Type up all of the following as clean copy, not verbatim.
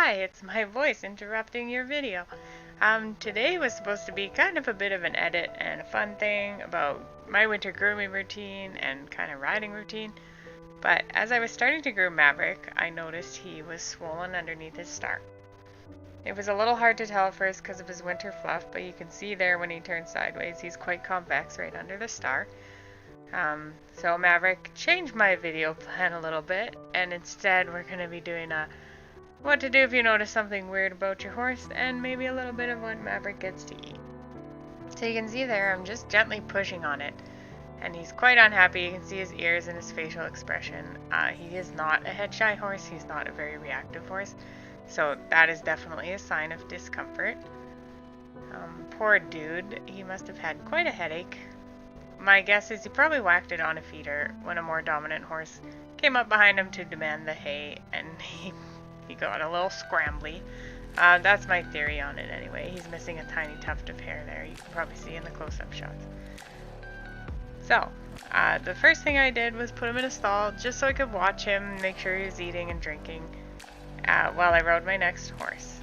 Hi, it's my voice interrupting your video. Today was supposed to be kind of a bit of an edit and a fun thing about my winter grooming routine and kind of riding routine. But as I was starting to groom Maverick, I noticed he was swollen underneath his star. It was a little hard to tell at first because of his winter fluff, but you can see there when he turns sideways, he's quite convex right under the star. So Maverick changed my video plan a little bit, and instead we're going to be doing a what to do if you notice something weird about your horse, and maybe a little bit of what Maverick gets to eat. So you can see there, I'm just gently pushing on it, and he's quite unhappy. You can see his ears and his facial expression. He is not a head shy horse, he's not a very reactive horse, so that is definitely a sign of discomfort. Poor dude, he must have had quite a headache. My guess is he probably whacked it on a feeder when a more dominant horse came up behind him to demand the hay, and he got a little scrambly. That's my theory on it anyway. He's missing a tiny tuft of hair there. You can probably see in the close-up shots. So, the first thing I did was put him in a stall just so I could watch him, make sure he was eating and drinking while I rode my next horse.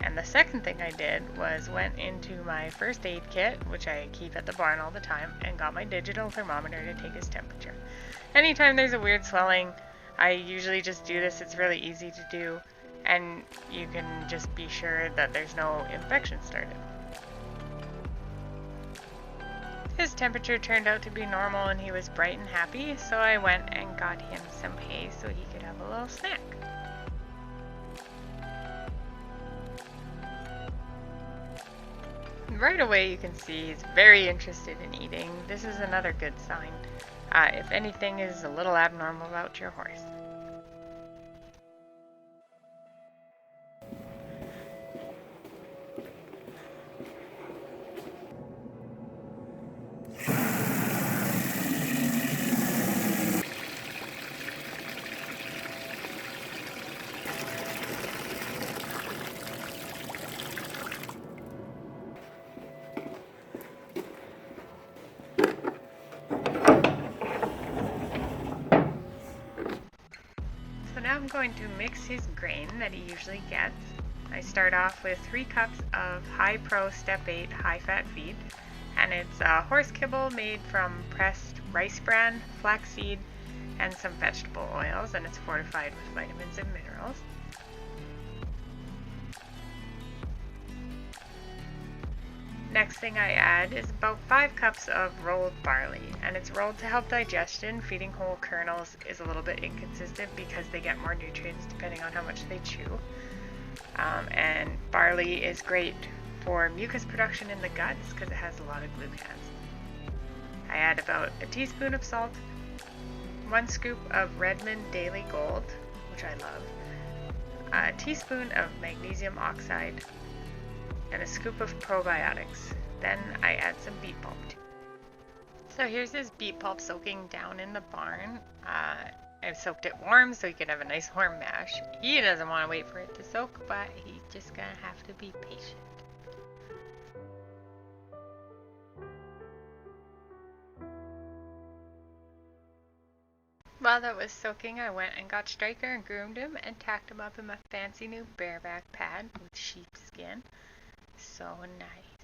And the second thing I did was went into my first aid kit, which I keep at the barn all the time, and got my digital thermometer to take his temperature. Anytime there's a weird swelling, I usually just do this. It's really easy to do, and you can just be sure that there's no infection started. His temperature turned out to be normal and he was bright and happy, so I went and got him some hay so he could have a little snack. Right away you can see he's very interested in eating. This is another good sign. If anything is a little abnormal about your horse. Now I'm going to mix his grain that he usually gets. I start off with 3 cups of High Pro Step 8 high fat feed, and it's horse kibble made from pressed rice bran, flaxseed, and some vegetable oils, and it's fortified with vitamins and minerals. Next thing I add is about 5 cups of rolled barley, and it's rolled to help digestion. Feeding whole kernels is a little bit inconsistent because they get more nutrients depending on how much they chew. And barley is great for mucus production in the guts because it has a lot of glucans. I add about a teaspoon of salt, 1 scoop of Redmond Daily Gold, which I love, a teaspoon of magnesium oxide, and a scoop of probiotics. Then I add some beet pulp too. So here's his beet pulp soaking down in the barn. I've soaked it warm so he can have a nice warm mash. He doesn't want to wait for it to soak, but he's just gonna have to be patient. While that was soaking, I went and got Stryker and groomed him and tacked him up in my fancy new bareback pad with sheepskin. So nice.